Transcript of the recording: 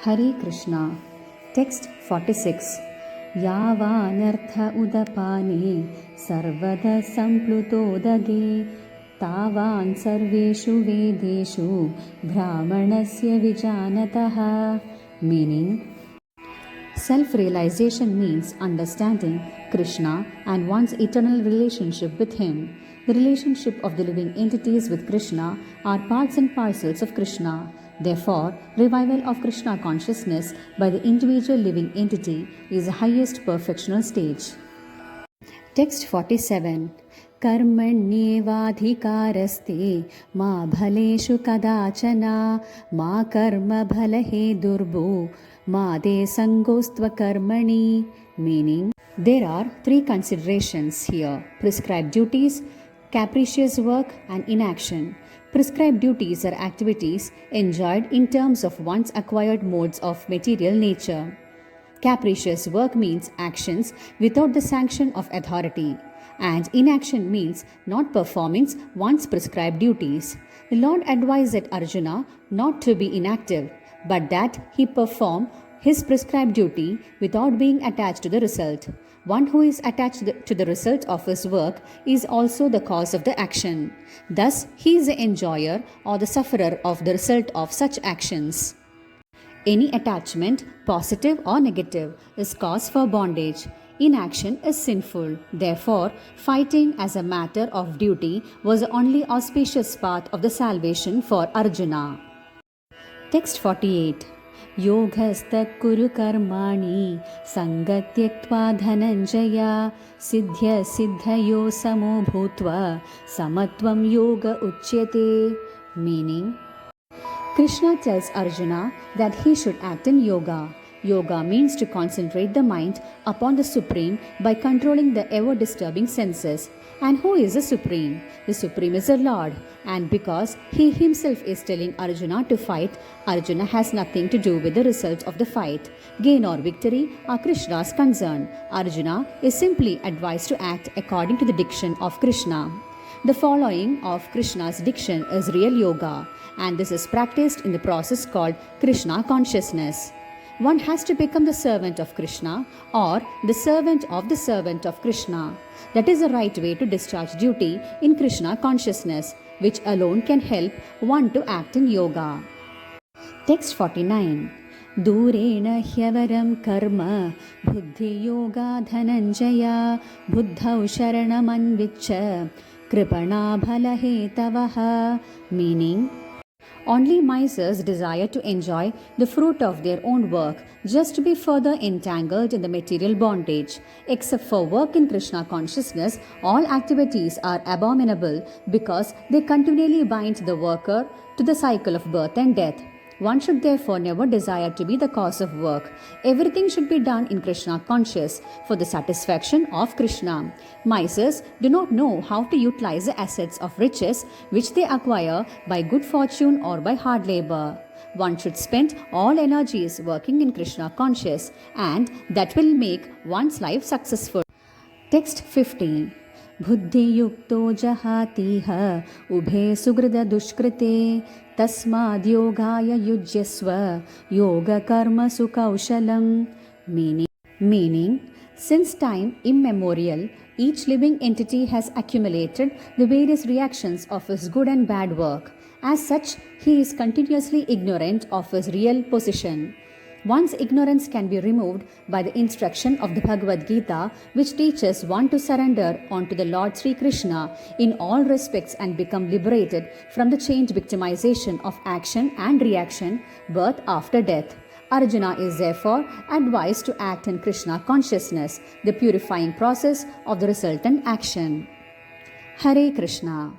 Hare Krishna. Text 46. Yavanartha udapane sarvada samplutodage tavan sarveshu vedeshu brahmanasya vijanataha. Meaning, self-realization means understanding Krishna and one's eternal relationship with Him. The relationship of the living entities with Krishna are parts and parcels of Krishna. Therefore, revival of Krishna consciousness by the individual living entity is the highest perfectional stage. Text 47. कर्मण्येवाधिकारस्ते मा भलेषु कदाचना मा कर्म भलहे दुर्भो मा ते संगोस्त्व कर्मणि. Meaning, there are three considerations here: prescribed duties, capricious work, and inaction. Prescribed duties are activities enjoyed in terms of one's acquired modes of material nature. Capricious work means actions without the sanction of authority, and inaction means not performing one's prescribed duties. The Lord advised Arjuna not to be inactive, but that he perform his prescribed duty without being attached to the result. One who is attached to the result of his work is also the cause of the action. Thus, he is the enjoyer or the sufferer of the result of such actions. Any attachment, positive or negative, is cause for bondage. Inaction is sinful. Therefore, fighting as a matter of duty was the only auspicious path of the salvation for Arjuna. Text 48. योगस्तत् कुरु कर्माणि सङ्गत्यक्त्वा धनञ्जया सिद्ध्य सिद्धयो समो भूत्वा समत्वं योग उच्यते. Meaning, Krishna tells Arjuna that he should act in yoga. Yoga means to concentrate the mind upon the Supreme by controlling the ever-disturbing senses. And who is the Supreme? The Supreme is the Lord. And because he himself is telling Arjuna to fight, Arjuna has nothing to do with the result of the fight. Gain or victory are Krishna's concern. Arjuna is simply advised to act according to the diction of Krishna. The following of Krishna's diction is real yoga, and this is practiced in the process called Krishna consciousness. One has to become the servant of Krishna or the servant of Krishna. That is the right way to discharge duty in Krishna consciousness, which alone can help one to act in yoga. Text 49. दूरेण ह्यवरं कर्म बुद्धियोगा धनञ्जया बुद्धौ शरणमन्विच्छ कृपणाफलहेतवः. Meaning, only misers desire to enjoy the fruit of their own work just to be further entangled in the material bondage. Except for work in Krishna consciousness, all activities are abominable because they continually bind the worker to the cycle of birth and death. One should therefore never desire to be the cause of work. Everything should be done in Krishna conscious for the satisfaction of Krishna. Misers do not know how to utilize the assets of riches which they acquire by good fortune or by hard labor. One should spend all energies working in Krishna conscious, and that will make one's life successful. Text 50. बुद्धियुक्तो जहातीह उभे सुहृददुष्कृते तस्माद् योगाय युज्यस्व योगकर्मसु कौशलम्. Meaning, since time immemorial, each living entity has accumulated the various reactions of his good and bad work. As such, he is continuously ignorant of his real position. One's ignorance can be removed by the instruction of the Bhagavad Gita, which teaches one to surrender unto the Lord Sri Krishna in all respects and become liberated from the chained victimization of action and reaction, birth after death. Arjuna is therefore advised to act in Krishna consciousness, the purifying process of the resultant action. Hare Krishna.